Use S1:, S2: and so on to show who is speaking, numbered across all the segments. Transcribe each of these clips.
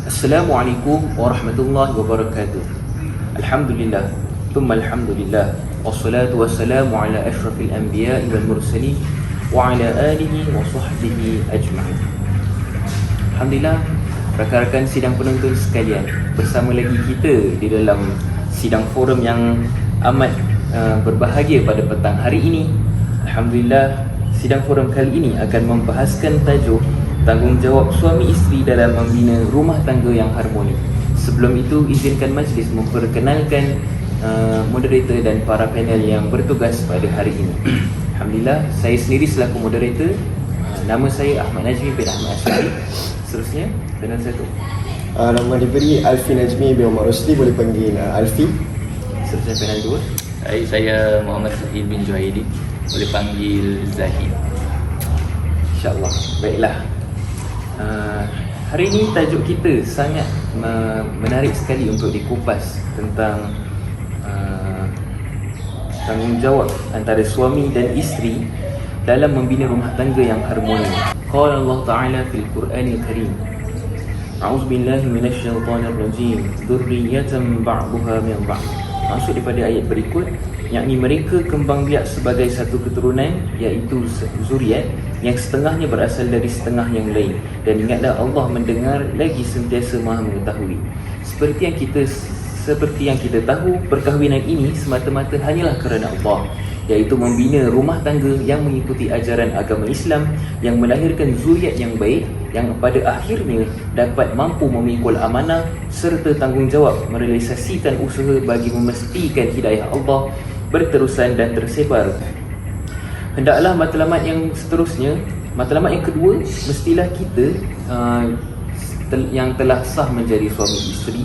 S1: Assalamualaikum warahmatullahi wabarakatuh. Alhamdulillah, thumma alhamdulillah, wassalatu wassalamu ala ashrafil anbiya'i wal mursalin wa ala alihi wa sahbihi ajma'in. Alhamdulillah, rakan-rakan sidang penonton sekalian, bersama lagi kita di dalam sidang forum yang amat berbahagia pada petang hari ini. Alhamdulillah, sidang forum kali ini akan membahaskan tajuk tanggungjawab suami isteri dalam membina rumah tangga yang harmoni. Sebelum itu, izinkan majlis memperkenalkan moderator dan para panel yang bertugas pada hari ini. Alhamdulillah, saya sendiri selaku moderator. Nama saya Ahmad Najmi bin Ahmad Asyari. Seterusnya, panel satu.
S2: Nama diberi Alfi Najmi bin Umar Rusli, boleh panggil Alfi.
S1: Seterusnya panel dua.
S3: Saya Muhammad Zahid bin Juhaidi, boleh panggil Zahid.
S1: InsyaAllah. Baiklah, hari ini tajuk kita sangat menarik sekali untuk dikupas tentang tanggungjawab antara suami dan isteri dalam membina rumah tangga yang harmoni. Qala Allah Ta'ala fil Qur'anil Karim, A'udzu billahi minasyaitonir rajim, dzurriyyatan ba'duha min ba'd. Maksud daripada ayat berikut, yakni mereka kembang biak sebagai satu keturunan, iaitu zuriat yang setengahnya berasal dari setengah yang lain. Dan ingatlah, Allah mendengar lagi sentiasa Maha mengetahui. Seperti yang kita tahu, perkahwinan ini semata-mata hanyalah kerana Allah, iaitu membina rumah tangga yang mengikuti ajaran agama Islam, yang melahirkan zuriat yang baik, yang pada akhirnya dapat mampu memikul amanah serta tanggungjawab merealisasikan usaha bagi memastikan hidayah Allah berterusan dan tersebar. Hendaklah matlamat yang seterusnya, matlamat yang kedua, mestilah kita yang telah sah menjadi suami isteri,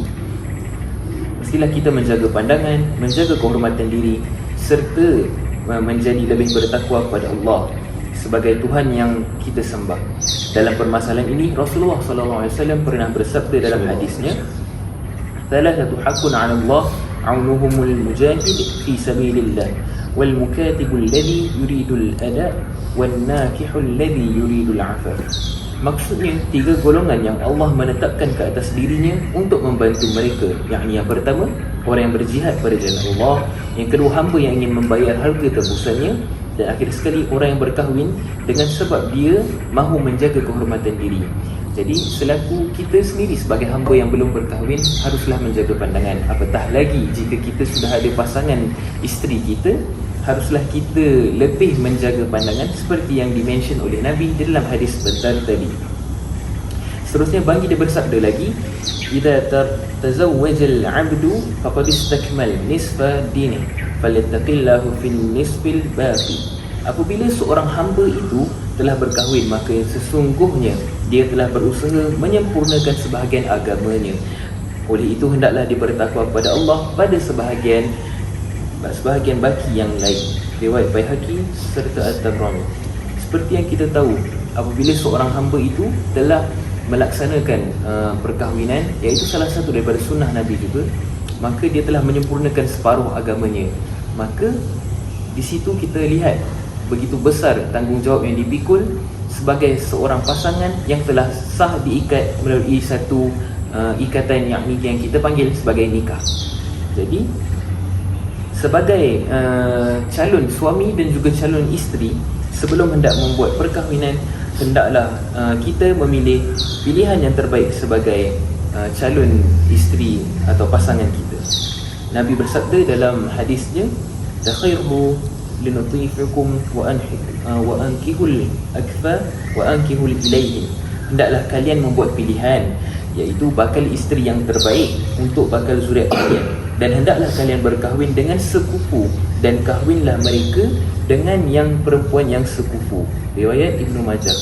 S1: mestilah kita menjaga pandangan, menjaga kehormatan diri, serta menjadi lebih bertakwa kepada Allah sebagai Tuhan yang kita sembah. Dalam permasalahan ini, Rasulullah SAW pernah bersabda dalam hadisnya, "Thalathatu haqqun 'ala Allah, 'aunuhumul mujahid fi sabilillah, wal mukatibul ladzi yuridul ada, wan nakihul ladzi yuridul 'afaf." Maksudnya, tiga golongan yang Allah menetapkan ke atas dirinya untuk membantu mereka, yakni yang pertama, orang yang berjihad pada jalan Allah, yang kedua, hamba yang ingin membayar harga tebusannya, dan akhir sekali, orang yang berkahwin dengan sebab dia mahu menjaga kehormatan diri. Jadi, selaku kita sendiri sebagai hamba yang belum berkahwin, haruslah menjaga pandangan. Apatah lagi jika kita sudah ada pasangan isteri kita, haruslah kita lebih menjaga pandangan seperti yang dimention oleh Nabi dalam hadis sebentar tadi. Seterusnya, bagi dia bersabda lagi, "Idza tazawwajal 'abdu faqad istakmal nisfa dinih, falyattaqillahu fil nisfil baqi." Apabila seorang hamba itu telah berkahwin, maka sesungguhnya dia telah berusaha menyempurnakan sebahagian agamanya. Oleh itu, hendaklah dia bertakwa kepada Allah pada sebahagian baki yang lain. Riwayat Baihaqi serta At-Tabrani. Seperti yang kita tahu, apabila seorang hamba itu telah melaksanakan perkahwinan, iaitu salah satu daripada sunnah Nabi juga, maka dia telah menyempurnakan separuh agamanya. Maka di situ kita lihat begitu besar tanggungjawab yang dipikul sebagai seorang pasangan yang telah sah diikat melalui satu ikatan yang kita panggil sebagai nikah. Jadi, sebagai calon suami dan juga calon isteri, sebelum hendak membuat perkahwinan, hendaklah kita memilih pilihan yang terbaik sebagai calon isteri atau pasangan kita. Nabi bersabda dalam hadisnya, "Takhairu linutifikum wa ankihul akfa wa ankihul ilaihin." Hendaklah kalian membuat pilihan, iaitu bakal isteri yang terbaik untuk bakal zuriat kalian, dan hendaklah kalian berkahwin dengan sekufu, dan kahwinlah mereka dengan yang perempuan yang sekufu. Riwayat Ibnu Majah.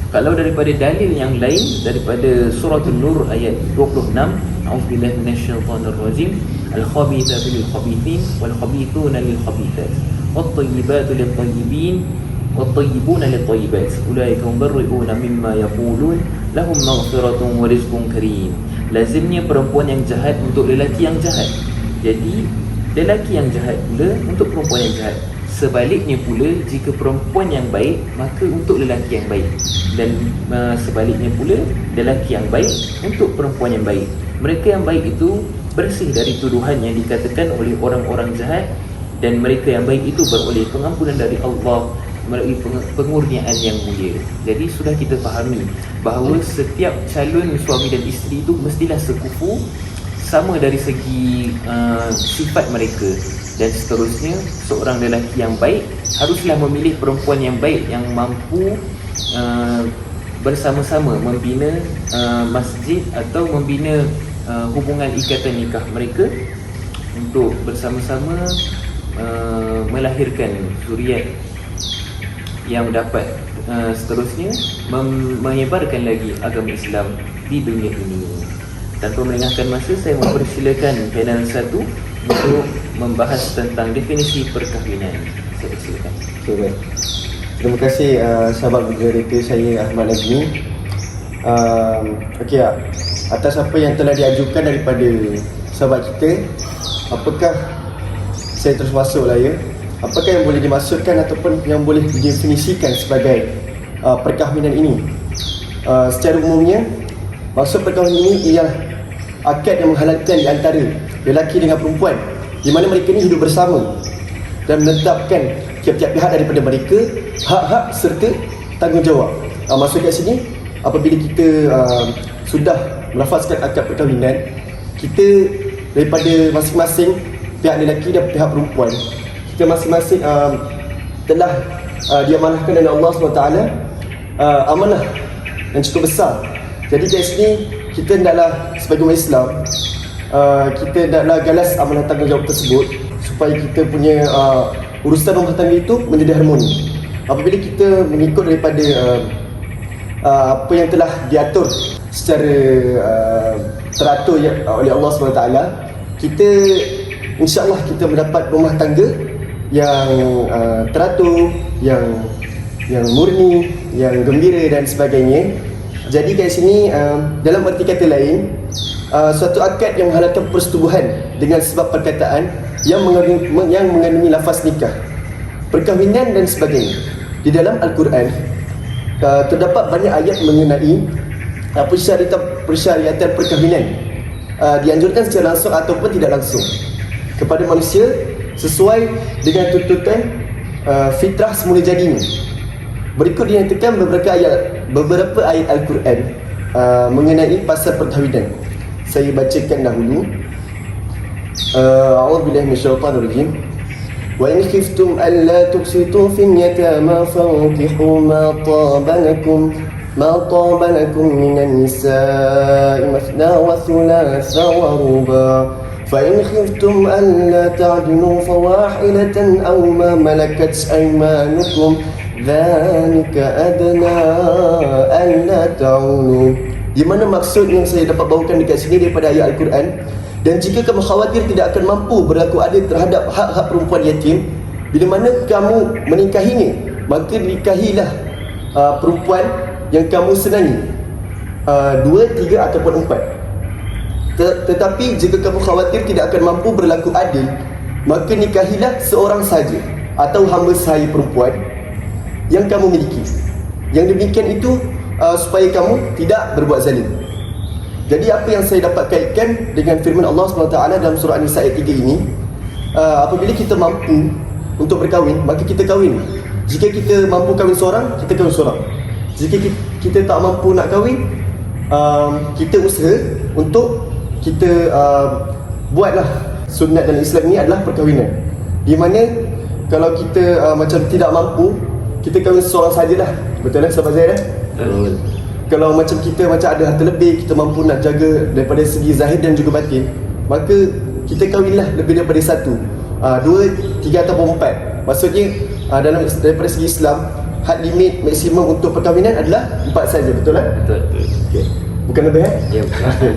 S1: Kalau daripada dalil yang lain, daripada surah An-Nur ayat 26, "A'udzubillahi minasyaitonir rajim, al-khabithatu lil-khabithin wal-khabithuna lil-khabithat wat-thayyibatu lit-thayyibin wat-thayyibuna lit-thayyibat ulaika mubarri'una mimma yaqulun lahum maghfiratun wa rizqun karim." Lazimnya perempuan yang jahat untuk lelaki yang jahat. Jadi lelaki yang jahat pula untuk perempuan yang jahat. Sebaliknya pula, jika perempuan yang baik, maka untuk lelaki yang baik. Dan sebaliknya pula, lelaki yang baik untuk perempuan yang baik. Mereka yang baik itu bersih dari tuduhan yang dikatakan oleh orang-orang jahat, dan mereka yang baik itu beroleh pengampunan dari Allah melalui pengurniaan yang mulia. Jadi sudah kita fahami bahawa setiap calon suami dan isteri itu mestilah sekufu, sama dari segi sifat mereka. Dan seterusnya, seorang lelaki yang baik haruslah memilih perempuan yang baik, yang mampu bersama-sama membina masjid atau membina hubungan ikatan nikah mereka untuk bersama-sama melahirkan zuriat yang dapat seterusnya menyebarkan lagi agama Islam di dunia ini. Tanpa melengahkan masa, saya mempersilakan panel 1 untuk membahas tentang definisi perkahwinan. Saya persilakan.
S2: Okay, baik. Terima kasih sahabat moderator saya Ahmad Najmi. Okey, atas apa yang telah diajukan daripada sahabat kita, apakah saya terus masuklah ya. Apakah yang boleh dimaksudkan ataupun yang boleh didefinisikan sebagai perkahwinan ini? Secara umumnya, maksud perkahwinan ini ialah akad yang menghalalkan di antara lelaki dengan perempuan, di mana mereka ini hidup bersama dan menetapkan tiap-tiap pihak daripada mereka hak-hak serta tanggungjawab. Maksud kat sini, apabila kita sudah melafazkan akad perkahwinan, kita daripada masing-masing pihak lelaki dan pihak perempuan, kita masing-masing telah diamanahkan oleh Allah SWT amanah yang cukup besar. Jadi kat sini kita hendaklah sebagai umat Islam, kita hendaklah galas amanah tanggungjawab tersebut supaya kita punya urusan rumah tangga itu menjadi harmoni. Apabila kita mengikut daripada apa yang telah diatur secara teratur oleh Allah SWT, kita insya-Allah kita mendapat rumah tangga yang teratur, yang murni, yang gembira dan sebagainya. Jadi kat sini dalam arti kata lain, suatu akad yang menghalalkan persetubuhan dengan sebab perkataan yang mengandungi lafaz nikah, perkahwinan dan sebagainya. Di dalam Al-Quran terdapat banyak ayat mengenai persyaratan perkahwinan, dianjurkan secara langsung ataupun tidak langsung kepada manusia sesuai dengan tuntutan fitrah semula jadinya. Berikut dinyatakan beberapa ayat Al-Quran mengenai pasal perkahwinan. Saya bacakan dahulu. A'udzubillahi minasyaitanir rajim. Wa in khiftum alla tuqsitu fil yatama fankihu ma taba lakum minan nisa'i mathna wa thulatha wa ruba'. فإن خفتم ألا تعدلوا فواحدة أو ما ملكت أيمانكم ذلك أدنى ألا تعولوا. Di mana maksud yang saya dapat bawakan dekat sini daripada ayat Al-Quran, dan jika kamu khawatir tidak akan mampu berlaku adil terhadap hak-hak perempuan yatim, bila mana kamu menikahinya, maka nikahilah perempuan yang kamu senangi, 2, 3 ataupun 4. Tetapi jika kamu khawatir tidak akan mampu berlaku adil, maka nikahilah seorang saja atau hamba sahaya perempuan yang kamu miliki. Yang demikian itu supaya kamu tidak berbuat zalim. Jadi apa yang saya dapat kaitkan dengan firman Allah SWT dalam surah An-Nisa ayat 3 ini, apabila kita mampu untuk berkahwin, maka kita kahwin. Jika kita mampu kahwin seorang, kita kahwin seorang. Jika kita tak mampu nak kahwin, kita usaha untuk kita buatlah sunat dalam Islam ni adalah perkahwinan. Di mana kalau kita macam tidak mampu, kita kahwin seorang sajalah. Betul lah sahabat saya? Betul. Kalau macam kita macam ada harta lebih, kita mampu nak jaga daripada segi zahir dan juga batin, maka kita kahwinlah lebih daripada 1, 2, 3 ataupun 4. Maksudnya daripada segi Islam, had limit maksimum untuk perkahwinan adalah 4 saja. Betul lah? Betul. Okay. Bukan lebih
S1: Ya, betul.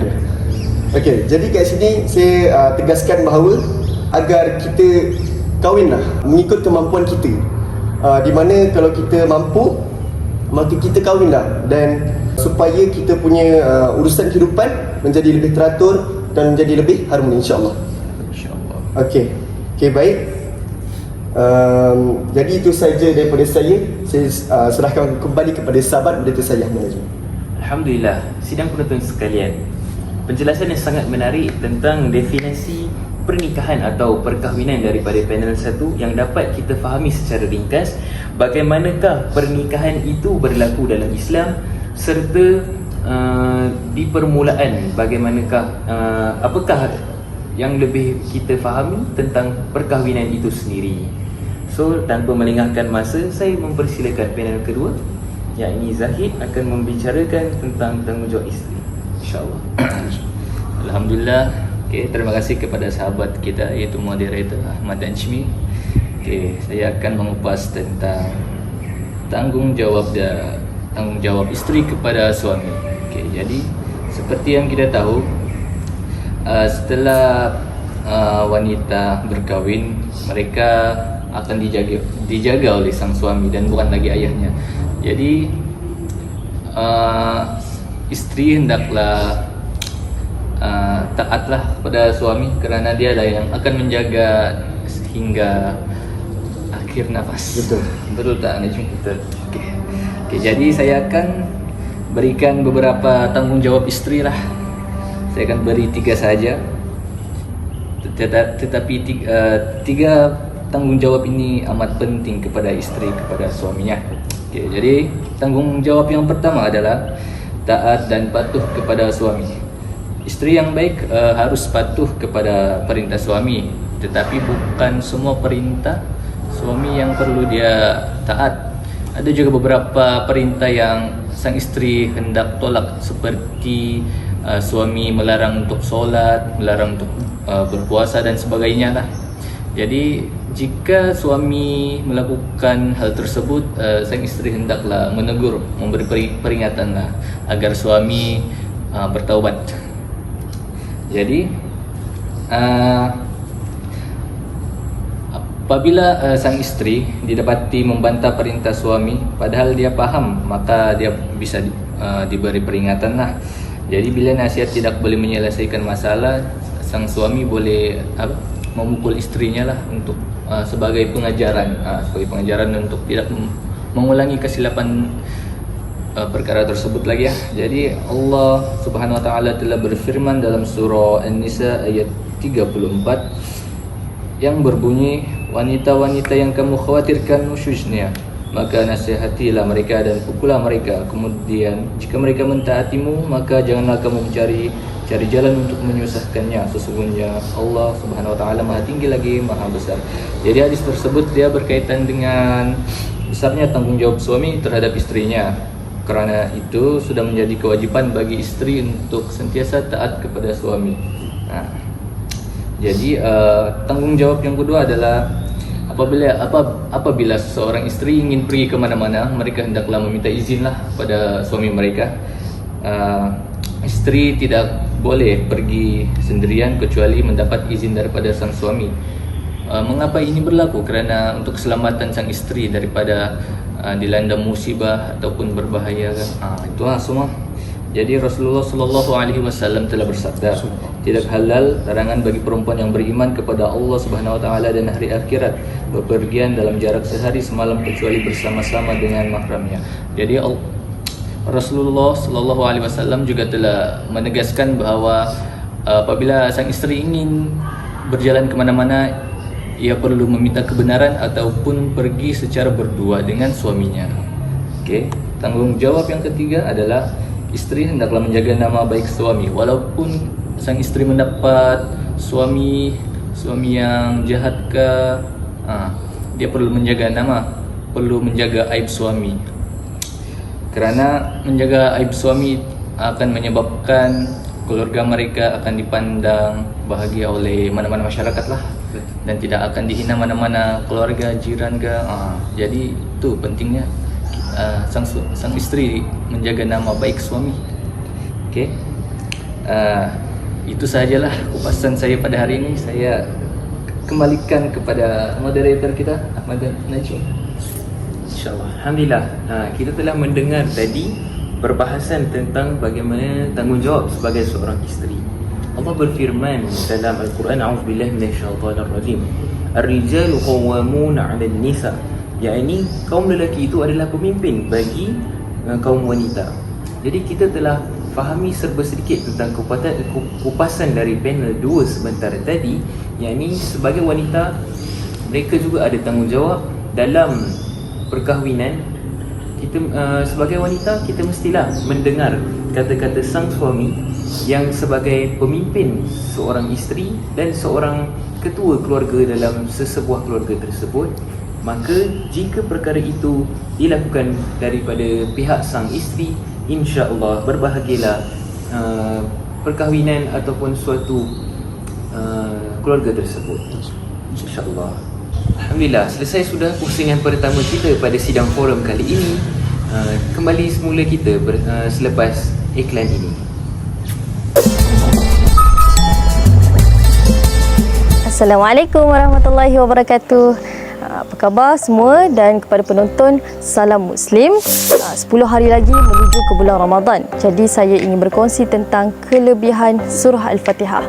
S2: Okey, jadi kat sini saya tegaskan bahawa agar kita kahwinlah mengikut kemampuan kita. Di mana kalau kita mampu, maka kita kahwinlah, dan supaya kita punya urusan kehidupan menjadi lebih teratur dan menjadi lebih harmoni, insya-Allah.
S3: InsyaAllah.
S2: Okey, baik. Jadi itu saja daripada saya. Saya serahkan kembali kepada sahabat berita saya Ahmad Najmi.
S1: Alhamdulillah, sidang penonton sekalian, penjelasan yang sangat menarik tentang definisi pernikahan atau perkahwinan daripada panel 1 yang dapat kita fahami secara ringkas bagaimanakah pernikahan itu berlaku dalam Islam, serta di permulaan bagaimanakah apakah yang lebih kita fahami tentang perkahwinan itu sendiri. So, tanpa melengahkan masa, saya mempersilakan panel kedua, yakni Zahid akan membicarakan tentang tanggungjawab isteri. InsyaAllah.
S3: Alhamdulillah. Terima kasih kepada sahabat kita iaitu moderator Ahmad Najmi. Saya akan mengupas tentang tanggungjawab isteri kepada suami. Jadi seperti yang kita tahu, setelah wanita berkahwin, mereka akan dijaga oleh sang suami dan bukan lagi ayahnya. Jadi isteri hendaklah taatlah kepada suami, kerana dia lah yang akan menjaga hingga akhir nafas. Betul tak Najmi?
S1: Betul.
S3: Jadi saya akan berikan beberapa tanggungjawab isteri lah. Saya akan beri 3 saja. Tetapi tiga tanggungjawab ini amat penting kepada isteri kepada suaminya. Jadi tanggungjawab yang pertama adalah taat dan patuh kepada suami. Isteri yang baik harus patuh kepada perintah suami, tetapi bukan semua perintah suami yang perlu dia taat. Ada juga beberapa perintah yang sang isteri hendak tolak, seperti suami melarang untuk solat, melarang untuk berpuasa dan sebagainya lah. Jadi jika suami melakukan hal tersebut, sang isteri hendaklah menegur, memberi peringatan lah, agar suami bertaubat. Jadi apabila sang isteri didapati membantah perintah suami padahal dia paham, maka dia bisa diberi peringatan lah. Jadi bila nasihat tidak boleh menyelesaikan masalah, sang suami boleh memukul istrinya lah untuk sebagai pengajaran, untuk tidak mengulangi kesilapan perkara tersebut lagi ya. Jadi Allah Subhanahu wa taala telah berfirman dalam surah An-Nisa ayat 34 yang berbunyi, wanita-wanita yang kamu khawatirkan nusyuznya, maka nasihatilah mereka dan pukullah mereka. Kemudian jika mereka mentaatimu, maka janganlah kamu cari jalan untuk menyusahkannya. Sesungguhnya Allah Subhanahu wa taala Maha tinggi lagi Maha besar. Jadi hadis tersebut dia berkaitan dengan besarnya tanggungjawab suami terhadap istrinya. Kerana itu sudah menjadi kewajiban bagi istri untuk sentiasa taat kepada suami. Jadi tanggungjawab yang kedua adalah apabila seorang istri ingin pergi ke mana-mana, mereka hendaklah meminta izinlah pada suami mereka. Istri tidak boleh pergi sendirian kecuali mendapat izin daripada sang suami. Mengapa ini berlaku? Kerana untuk keselamatan sang istri daripada dilanda musibah ataupun berbahaya kan. Itulah semua. Jadi Rasulullah sallallahu alaihi wasallam telah bersabda, tidak halal larangan bagi perempuan yang beriman kepada Allah Subhanahu wa taala dan hari akhirat bepergian dalam jarak sehari semalam kecuali bersama-sama dengan mahramnya. Jadi Rasulullah sallallahu alaihi wasallam juga telah menegaskan bahawa apabila sang isteri ingin berjalan ke mana-mana, ia perlu meminta kebenaran ataupun pergi secara berdua dengan suaminya. Tanggungjawab yang ketiga adalah isteri hendaklah menjaga nama baik suami. Walaupun sang isteri mendapat suami yang jahat ke, dia perlu menjaga nama, perlu menjaga aib suami. Kerana menjaga aib suami akan menyebabkan keluarga mereka akan dipandang bahagia oleh mana-mana masyarakat lah, dan tidak akan dihina mana-mana keluarga, jiran ke. Jadi itu pentingnya sang isteri menjaga nama baik suami. Itu sajalah kupasan saya pada hari ini. Saya kembalikan kepada moderator kita Ahmad Najmi.
S1: InsyaAllah. Alhamdulillah. Kita telah mendengar tadi perbahasan tentang bagaimana tanggungjawab sebagai seorang isteri. Allah berfirman dalam Al-Quran, A'udzubillahi minasyaitonirrajim. ar-rijalu qawwamuna 'alan nisa, yakni kaum lelaki itu adalah pemimpin bagi kaum wanita. Jadi kita telah fahami serba sedikit tentang kupasan dari panel 2 sebentar tadi, yakni sebagai wanita mereka juga ada tanggungjawab dalam perkahwinan. Kita sebagai wanita kita mestilah mendengar kata-kata sang suami yang sebagai pemimpin seorang isteri dan seorang ketua keluarga dalam sesebuah keluarga tersebut. Maka jika perkara itu dilakukan daripada pihak sang isteri, insya-Allah berbahagialah perkahwinan ataupun suatu keluarga tersebut, insya-Allah. Alhamdulillah, selesai sudah pusingan pertama kita pada sidang forum kali ini. Kembali semula kita selepas iklan ini.
S4: Assalamualaikum warahmatullahi wabarakatuh. Apa khabar semua, dan kepada penonton, salam Muslim. 10 hari lagi menuju ke bulan Ramadan. Jadi saya ingin berkongsi tentang kelebihan surah Al-Fatihah.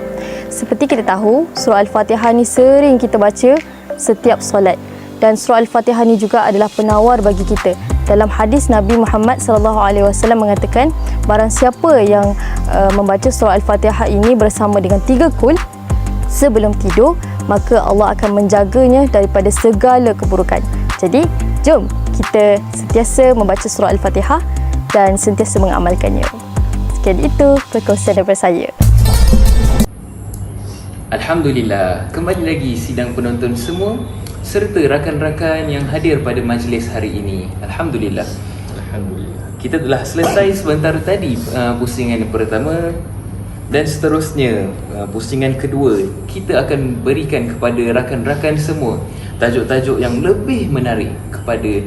S4: Seperti kita tahu, surah Al-Fatihah ni sering kita baca setiap solat. Dan surah Al-Fatihah ni juga adalah penawar bagi kita. Dalam hadis Nabi Muhammad SAW mengatakan, barang siapa yang membaca surah Al-Fatihah ini bersama dengan 3 kul sebelum tidur, maka Allah akan menjaganya daripada segala keburukan. Jadi, jom kita sentiasa membaca surah Al-Fatihah dan sentiasa mengamalkannya. Sekian itu perkongsian daripada saya.
S1: Alhamdulillah, kembali lagi sidang penonton semua serta rakan-rakan yang hadir pada majlis hari ini. Alhamdulillah. Kita telah selesai sebentar tadi pusingan pertama, dan seterusnya pusingan kedua kita akan berikan kepada rakan-rakan semua tajuk-tajuk yang lebih menarik kepada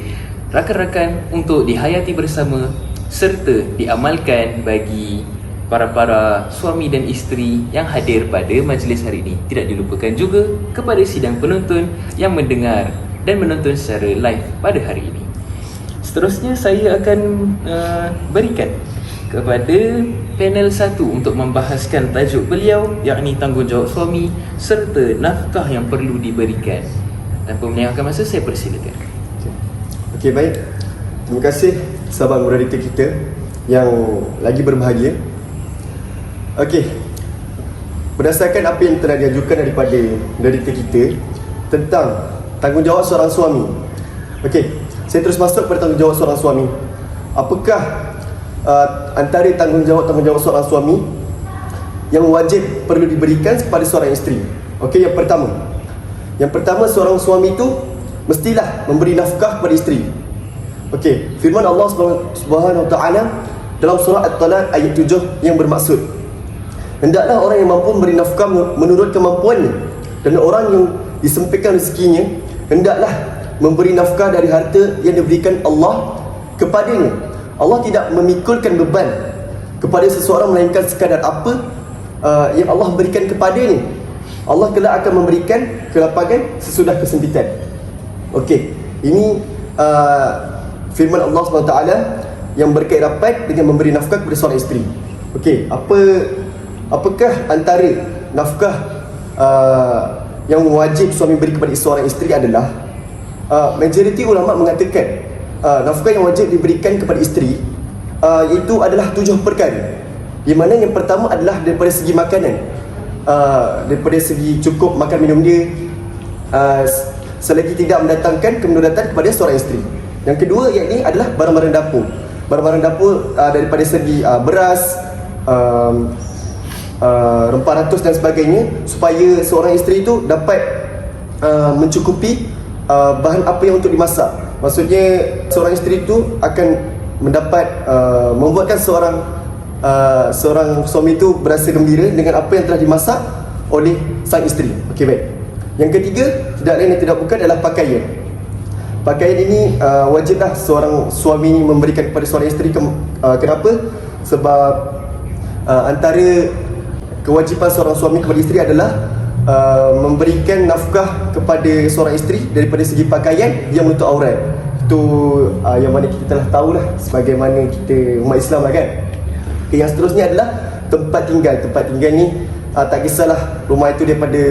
S1: rakan-rakan untuk dihayati bersama serta diamalkan bagi para suami dan isteri yang hadir pada majlis hari ini. Tidak dilupakan juga kepada sidang penonton yang mendengar dan menonton secara live pada hari ini. Seterusnya saya akan berikan kepada panel 1 untuk membahaskan tajuk beliau, yakni tanggungjawab suami serta nafkah yang perlu diberikan. Tanpa menyayangkan masa, saya persilakan.
S2: Okey, baik. Terima kasih sahabat moderator kita yang lagi berbahagia. Okey, berdasarkan apa yang telah diajukan daripada moderator kita tentang tanggungjawab seorang suami. Okey, saya terus masuk pada tanggungjawab seorang suami. Apakah antara tanggungjawab seorang suami yang wajib perlu diberikan kepada seorang isteri? Okey, yang pertama seorang suami itu mestilah memberi nafkah kepada isteri. Okey, firman Allah Subhanahu wa taala dalam surah At-Talaq ayat 7 yang bermaksud, hendaklah orang yang mampu memberi nafkah menurut kemampuannya, dan orang yang disempitkan rezekinya hendaklah memberi nafkah dari harta yang diberikan Allah kepadanya. Allah tidak memikulkan beban kepada seseorang melainkan sekadar apa yang Allah berikan kepadanya. Allah kelak akan memberikan kelapangan sesudah kesempitan. Okey, ini firman Allah SWT yang berkait rapat dengan memberi nafkah kepada seorang isteri. Okey, apakah antara nafkah yang wajib suami beri kepada seorang isteri adalah majoriti ulama mengatakan nafkah yang wajib diberikan kepada isteri itu adalah 7 perkara. Di mana yang pertama adalah daripada segi makanan, daripada segi cukup makan minum dia, selagi tidak mendatangkan kemudaratan kepada seorang isteri. Yang kedua yakni adalah barang-barang dapur. Barang-barang dapur daripada segi beras, rempah ratus dan sebagainya, supaya seorang isteri itu dapat mencukupi bahan apa yang untuk dimasak. Maksudnya seorang isteri itu akan mendapat membuatkan seorang suami itu berasa gembira dengan apa yang telah dimasak oleh sang isteri. Okey, baik. Yang ketiga, tidak lain dan tidak bukan adalah pakaian. Pakaian ini wajiblah seorang suami ini memberikan kepada seorang isteri. Kenapa? Sebab antara kewajipan seorang suami kepada isteri adalah memberikan nafkah kepada seorang isteri daripada segi pakaian yang menutup aurat. Itu yang mana kita telah tahulah sebagaimana kita umat Islam lah kan. Okay, yang seterusnya adalah tempat tinggal. Tempat tinggal ni tak kisahlah rumah itu daripada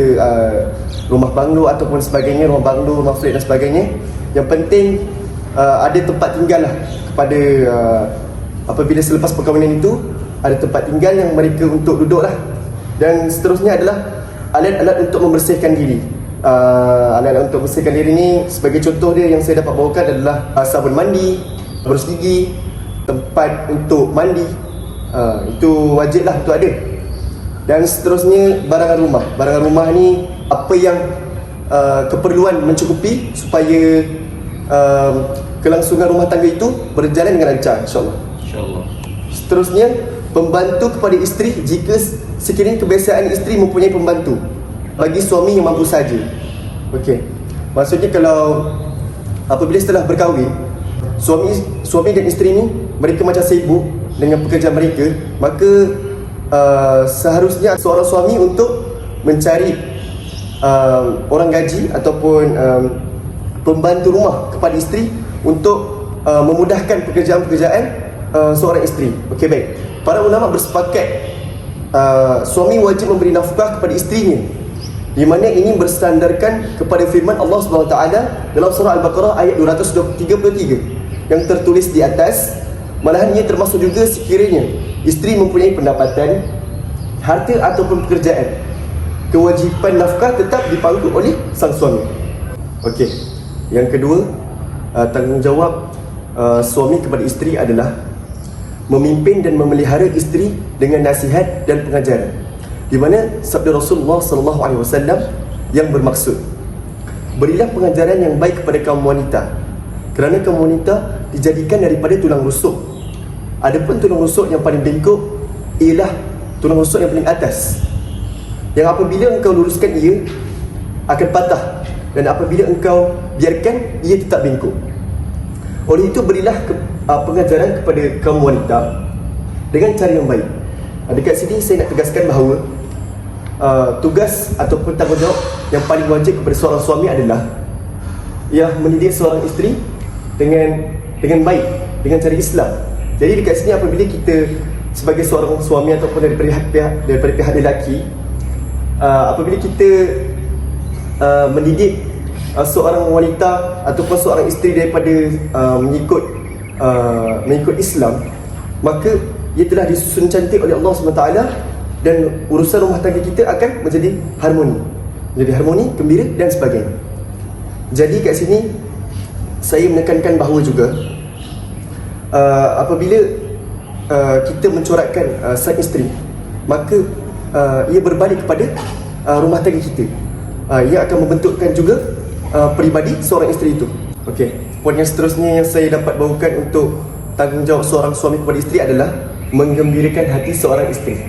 S2: rumah banglo ataupun sebagainya, rumah banglo, rumah flat dan sebagainya. Yang penting ada tempat tinggal lah kepada apabila selepas perkahwinan itu ada tempat tinggal yang mereka untuk duduk lah. Dan seterusnya adalah alat-alat untuk membersihkan diri. Alat-alat untuk membersihkan diri ni sebagai contoh dia yang saya dapat bawakan adalah sabun mandi, berus gigi, tempat untuk mandi, itu wajib lah untuk ada. Dan seterusnya barangan rumah. Barangan rumah ni apa yang keperluan mencukupi supaya kelangsungan rumah tangga itu berjalan dengan lancar, insyaAllah.
S3: InsyaAllah.
S2: Seterusnya, pembantu kepada isteri jika sekiranya kebiasaan isteri mempunyai pembantu bagi suami yang mampu saja. Okey. Maksudnya kalau apabila setelah berkahwin, suami dan isteri ni mereka macam sibuk dengan pekerjaan mereka, maka seharusnya seorang suami untuk mencari orang gaji ataupun pembantu rumah kepada isteri untuk memudahkan pekerjaan-pekerjaan seorang isteri. Okey, baik. Para ulama bersepakat suami wajib memberi nafkah kepada isterinya, di mana ini bersandarkan kepada firman Allah SWT dalam surah Al-Baqarah ayat 233 yang tertulis di atas. Malahan ia termasuk juga sekiranya isteri mempunyai pendapatan, harta ataupun pekerjaan, kewajipan nafkah tetap dipangku oleh sang suami. Okey. Yang kedua, tanggungjawab suami kepada isteri adalah memimpin dan memelihara isteri dengan nasihat dan pengajaran, di mana sabda Rasulullah SAW yang bermaksud, berilah pengajaran yang baik kepada kaum wanita, kerana kaum wanita dijadikan daripada tulang rusuk. Adapun tulang rusuk yang paling bengkok ialah tulang rusuk yang paling atas, yang apabila engkau luruskan ia akan patah, dan apabila engkau biarkan ia tetap bengkok. Oleh itu berilah pengajaran kepada kaum wanita dengan cara yang baik. Dekat sini saya nak tegaskan bahawa tugas ataupun tanggungjawab yang paling wajib kepada seorang suami adalah ia mendidik seorang isteri dengan baik, dengan cara Islam. Jadi dekat sini apabila kita sebagai seorang suami ataupun daripada pihak lelaki, apabila kita mendidik seorang wanita ataupun seorang isteri daripada mengikut Islam, maka ia telah disusun cantik oleh Allah SWT, dan urusan rumah tangga kita akan menjadi harmoni, gembira dan sebagainya. Jadi kat sini saya menekankan bahawa juga apabila kita mencorakkan sang isteri, maka ia berbalik kepada rumah tangga kita. Ia akan membentukkan juga peribadi seorang isteri itu. Okey, poin yang seterusnya yang saya dapat bawakan untuk tanggungjawab seorang suami kepada isteri adalah menggembirakan hati seorang isteri,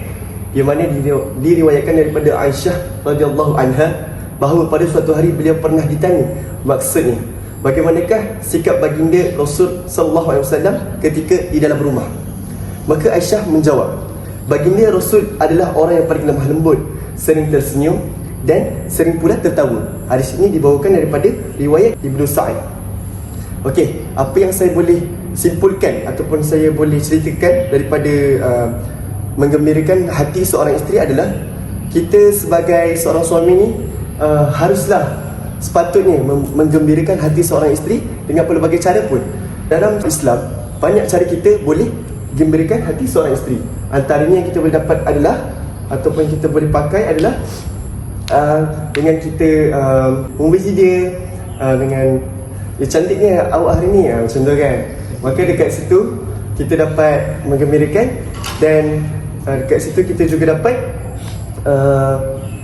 S2: di mana diriwayatkan daripada Aisyah radhiyallahu anha bahawa pada suatu hari beliau pernah ditanya, maksudnya bagaimanakah sikap baginda Rasul sallallahu alaihi wasallam ketika di dalam rumah. Maka Aisyah menjawab, baginda Rasul adalah orang yang paling lemah lembut, sering tersenyum dan sering pula tertawa. Hadis ini dibawakan daripada riwayat Ibnu Sa'id. Okey, apa yang saya boleh simpulkan ataupun saya boleh ceritakan daripada menggembirakan hati seorang isteri adalah kita sebagai seorang suami ni haruslah sepatutnya menggembirakan hati seorang isteri dengan pelbagai cara pun. Dalam Islam banyak cara kita boleh gembirakan hati seorang isteri. Antaranya yang kita boleh dapat adalah ataupun kita boleh pakai adalah dengan kita memuji dia dengan cantiknya awak hari ni, macam tu kan. Maka dekat situ kita dapat menggembirakan, dan dekat situ kita juga dapat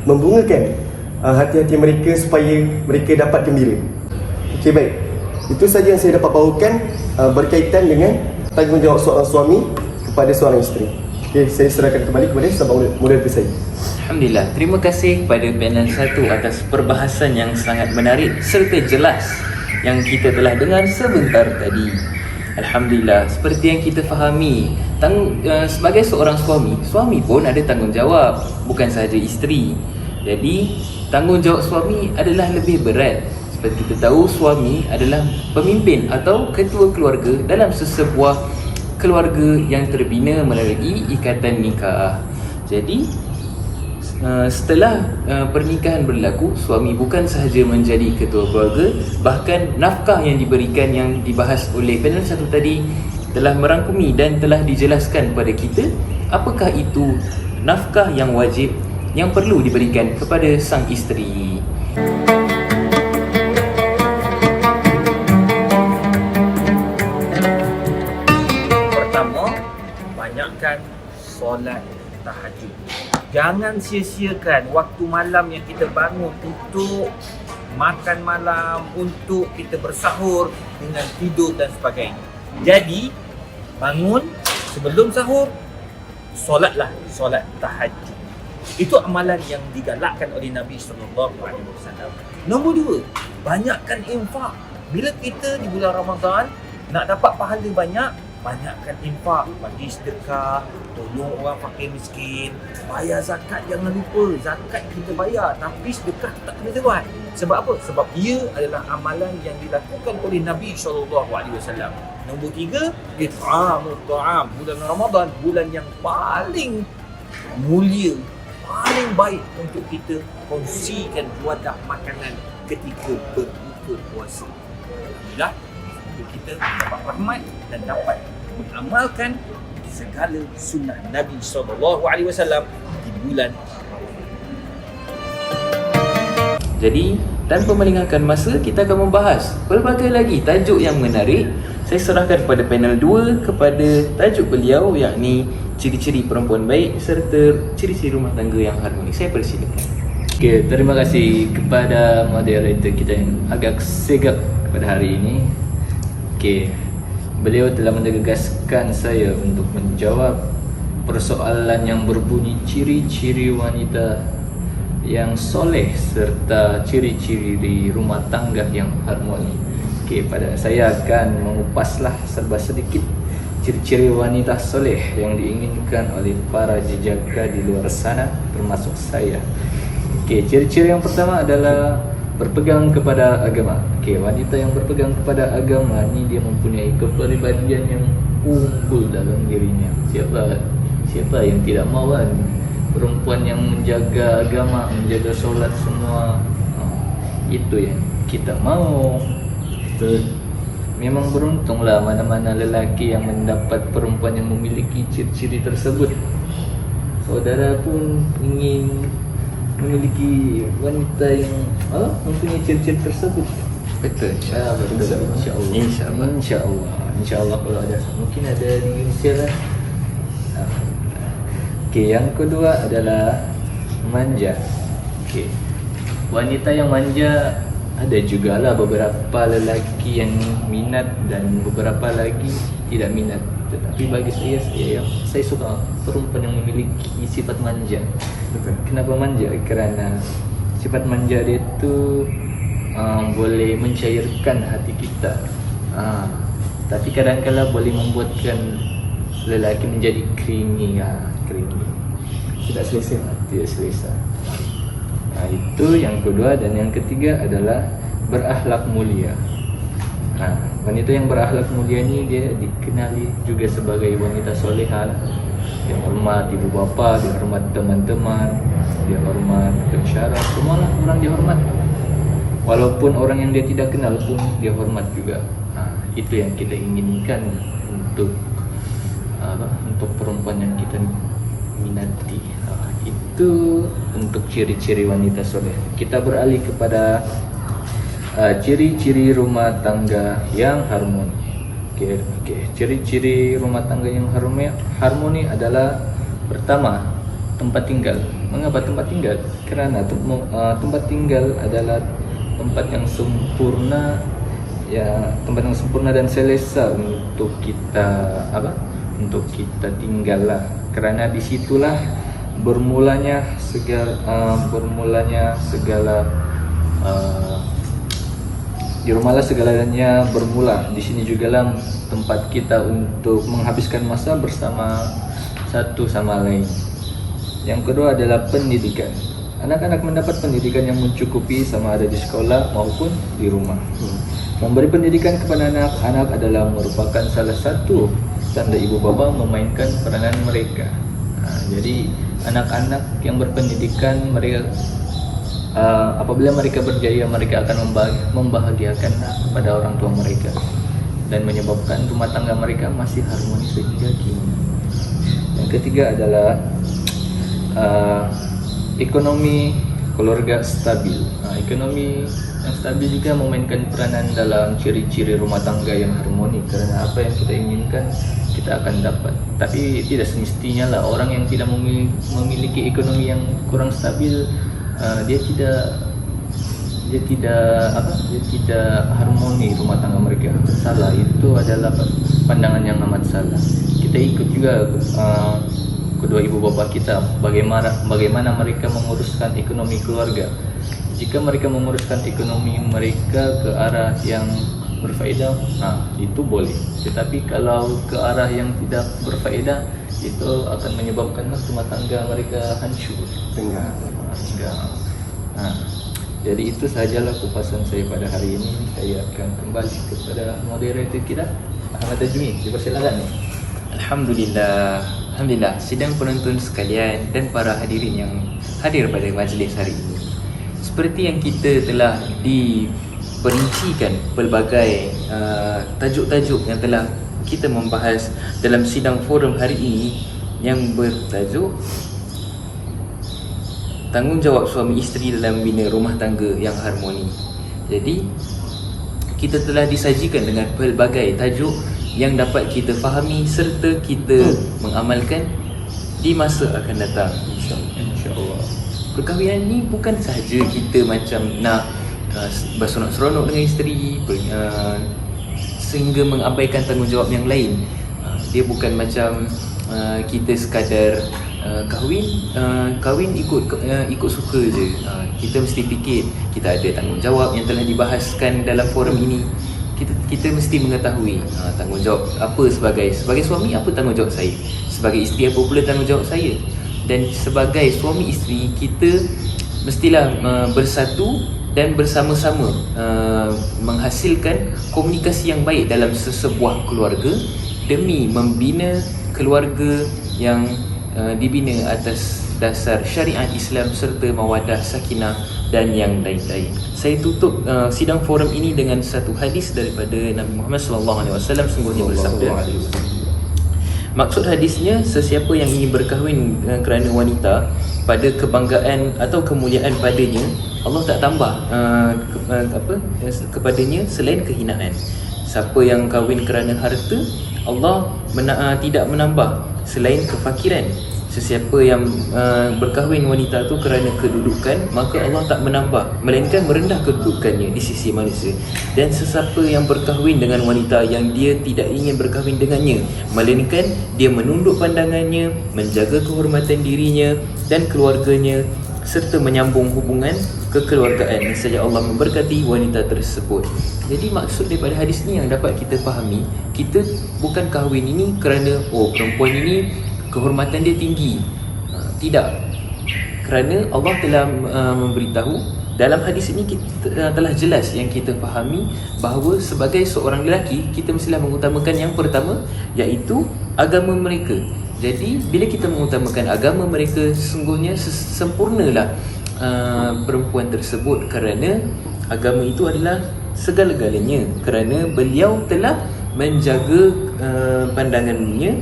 S2: membungakan hati-hati mereka supaya mereka dapat gembira. Okey, baik. Itu saja yang saya dapat bawakan berkaitan dengan tanggungjawab seorang suami kepada seorang isteri. Okey, saya serahkan kembali kepada sahabat moderator saya.
S1: Alhamdulillah, terima kasih kepada panel 1 atas perbahasan yang sangat menarik serta jelas yang kita telah dengar sebentar tadi. Alhamdulillah, seperti yang kita fahami, sebagai seorang suami pun ada tanggungjawab, bukan sahaja isteri. Jadi, tanggungjawab suami adalah lebih berat. Seperti kita tahu, suami adalah pemimpin atau ketua keluarga dalam sesebuah keluarga yang terbina melalui ikatan nikah. Jadi, Setelah pernikahan berlaku, suami bukan sahaja menjadi ketua keluarga, bahkan nafkah yang diberikan yang dibahas oleh panel satu tadi telah merangkumi dan telah dijelaskan kepada kita apakah itu nafkah yang wajib yang perlu diberikan kepada sang isteri.
S5: Pertama, banyakkan solat tahajud. Jangan sia-siakan waktu malam yang kita bangun untuk makan malam, untuk kita bersahur dengan tidur dan sebagainya. Jadi, bangun sebelum sahur, solatlah solat tahajud. Itu amalan yang digalakkan oleh Nabi SAW. Nombor 2, banyakkan infak. Bila kita di bulan Ramadan nak dapat pahala banyak, banyakkan infak, bagi sedekah, tolong orang fakir miskin, bayar zakat, jangan lupa. Zakat kita bayar, tapi sedekah tak kena lewat. Sebab apa? Sebab ia adalah amalan yang dilakukan oleh Nabi SAW. Nombor 3, it'amut ta'am. Bulan Ramadan, bulan yang paling mulia, paling baik untuk kita kongsikan wadah makanan ketika berbuka puasa. Alhamdulillah, untuk kita dapat rahmat dan dapat mengamalkan segala sunnah Nabi SAW di bulan.
S1: Jadi, tanpa melengahkan masa, kita akan membahas pelbagai lagi tajuk yang menarik. Saya serahkan kepada panel 2 kepada tajuk beliau, yakni ciri-ciri perempuan baik serta ciri-ciri rumah tangga yang harmoni. Saya persilakan.
S3: Okay, terima kasih kepada moderator kita yang agak segap pada hari ini. Okay, beliau telah mendegaskan saya untuk menjawab persoalan yang berbunyi ciri-ciri wanita yang soleh serta ciri-ciri di rumah tangga yang harmoni. Okay, pada saya akan mengupaslah serba sedikit ciri-ciri wanita soleh yang diinginkan oleh para jejaka di luar sana, termasuk saya. Okay, ciri-ciri yang pertama adalah berpegang kepada agama. Okay, wanita yang berpegang kepada agama ni dia mempunyai kepribadian yang unggul dalam dirinya. Siapa yang tidak mahu kan? Perempuan yang menjaga agama, menjaga solat semua, itu yang kita mahu. Memang beruntunglah mana-mana lelaki yang mendapat perempuan yang memiliki ciri-ciri tersebut. Saudara pun ingin memiliki wanita yang mempunyai ciri-ciri tersebut.
S1: Betul.
S3: Betul. InsyaAllah kalau ada, mungkin ada di Indonesia lah. Okay, yang kedua adalah manja. Okay, wanita yang manja ada jugalah beberapa lelaki yang minat dan beberapa lagi tidak minat. Tetapi bagi saya suka perempuan yang memiliki sifat manja.
S1: Betul.
S3: Kenapa manja? Kerana sifat manja dia itu boleh mencairkan hati kita. Tapi kadang-kadang boleh membuatkan lelaki menjadi keringi. Tidak selesa. Tidak selesa. Itu yang kedua. Dan yang ketiga adalah berakhlak mulia. Wanita yang berakhlak mulia ni dia dikenali juga sebagai wanita soleha. Dia hormat ibu bapa, dia hormat teman-teman, dia hormat pensyarah, semualah orang dia hormat. Walaupun orang yang dia tidak kenal pun dia hormat juga. Itu yang kita inginkan untuk untuk perempuan yang kita minati. Itu untuk ciri-ciri wanita soleh. Kita beralih kepada ciri-ciri rumah tangga yang harmoni. Okay. Ciri-ciri rumah tangga yang harmoni adalah pertama, tempat tinggal. Mengapa tempat tinggal? Kerana tempat tinggal adalah tempat yang sempurna, ya, tempat yang sempurna dan selesa untuk kita untuk kita tinggal lah. Kerana disitulah bermulanya segala di rumahlah segalanya bermula. Di sini jugalah tempat kita untuk menghabiskan masa bersama satu sama lain. Yang kedua adalah pendidikan. Anak-anak mendapat pendidikan yang mencukupi sama ada di sekolah maupun di rumah. Memberi pendidikan kepada anak-anak adalah merupakan salah satu tanda ibu bapa memainkan peranan mereka. Jadi anak-anak yang berpendidikan, mereka apabila mereka berjaya, mereka akan membahagiakan kepada orang tua mereka dan menyebabkan rumah tangga mereka masih harmonis sehingga kini. Yang ketiga adalah ekonomi keluarga stabil. Ekonomi yang stabil juga memainkan peranan dalam ciri-ciri rumah tangga yang harmoni, kerana apa yang kita inginkan kita akan dapat. Tapi tidak semestinya lah orang yang tidak memiliki ekonomi yang kurang stabil, dia tidak harmoni rumah tangga mereka. Salah, itu adalah pandangan yang amat salah. Kita ikut juga kedua ibu bapa kita bagaimana mereka menguruskan ekonomi keluarga. Jika mereka menguruskan ekonomi mereka ke arah yang berfaedah, itu boleh. Tetapi kalau ke arah yang tidak berfaedah, itu akan menyebabkan rumah tangga mereka hancur. Enggak. Jadi itu sahajalah kupasan saya pada hari ini. Saya akan kembali kepada moderator kita, Ahmad Tajmi. Dipersilakan.
S1: Alhamdulillah, sidang penonton sekalian dan para hadirin yang hadir pada majlis hari ini. Seperti yang kita telah diperincikan pelbagai tajuk-tajuk yang telah kita membahas dalam sidang forum hari ini yang bertajuk tanggungjawab suami isteri dalam membina rumah tangga yang harmoni. Jadi kita telah disajikan dengan pelbagai tajuk yang dapat kita fahami serta kita mengamalkan di masa akan datang, insya-Allah. Perkahwinan ni bukan sahaja kita macam nak berseronok-seronok dengan isteri sehingga mengabaikan tanggungjawab yang lain. Dia bukan macam kita sekadar kahwin ikut suka je. Kita mesti fikir kita ada tanggungjawab yang telah dibahaskan dalam forum ini. Kita mesti mengetahui tanggungjawab apa sebagai suami, apa tanggungjawab saya, sebagai isteri apa pula tanggungjawab saya, dan sebagai suami isteri kita mestilah bersatu dan bersama-sama menghasilkan komunikasi yang baik dalam sesebuah keluarga demi membina keluarga yang dibina atas dasar syariat Islam serta mawaddah, sakinah dan yang lain-lain. Saya tutup sidang forum ini dengan satu hadis daripada Nabi Muhammad SAW. Sungguhnya bersabda, maksud hadisnya, sesiapa yang ingin berkahwin kerana wanita pada kebanggaan atau kemuliaan padanya, Allah tak tambah kepadanya selain kehinaan. Siapa yang kahwin kerana harta, Allah tidak menambah selain kefakiran. Sesiapa yang berkahwin wanita tu kerana kedudukan, maka Allah tak menambah melainkan merendah kedudukannya di sisi manusia. Dan sesiapa yang berkahwin dengan wanita yang dia tidak ingin berkahwin dengannya, melainkan dia menunduk pandangannya, menjaga kehormatan dirinya dan keluarganya serta menyambung hubungan kekeluargaan, nescaya Allah memberkati wanita tersebut. Jadi maksud daripada hadis ni yang dapat kita fahami, kita bukan kahwin ini kerana perempuan ini kehormatan dia tinggi. Tidak. Kerana Allah telah memberitahu dalam hadis ini, kita telah jelas yang kita fahami bahawa sebagai seorang lelaki, kita mestilah mengutamakan yang pertama, iaitu agama mereka. Jadi bila kita mengutamakan agama mereka, sesungguhnya sempurnalah perempuan tersebut, kerana agama itu adalah segala-galanya, kerana beliau telah menjaga pandangannya.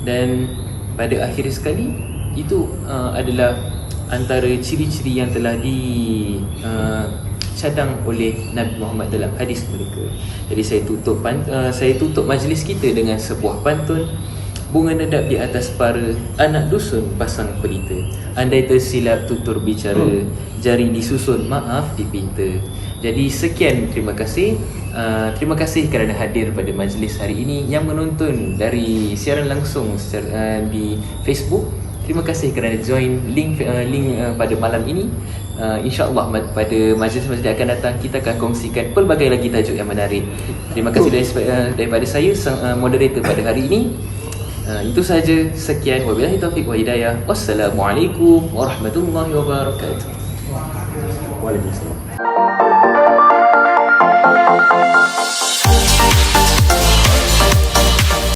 S1: Dan pada akhir sekali, itu adalah antara ciri-ciri yang telah dicadang oleh Nabi Muhammad dalam hadis mereka. Jadi saya tutup majlis kita dengan sebuah pantun. Bunga nedap di atas para, anak dusun pasang pelita. Andai tersilap tutur bicara, jari disusun maaf dipinta. Jadi sekian, terima kasih. Terima kasih kerana hadir pada majlis hari ini. Yang menonton dari siaran langsung di Facebook, terima kasih kerana join link pada malam ini. InsyaAllah pada majlis-majlis akan datang, kita akan kongsikan pelbagai lagi tajuk yang menarik. Terima kasih daripada saya, moderator pada hari ini. Itu sahaja. Sekian, wabillahi taufiq wa hidayah. Wassalamualaikum warahmatullahi wabarakatuh.
S2: Waalaikumsalam.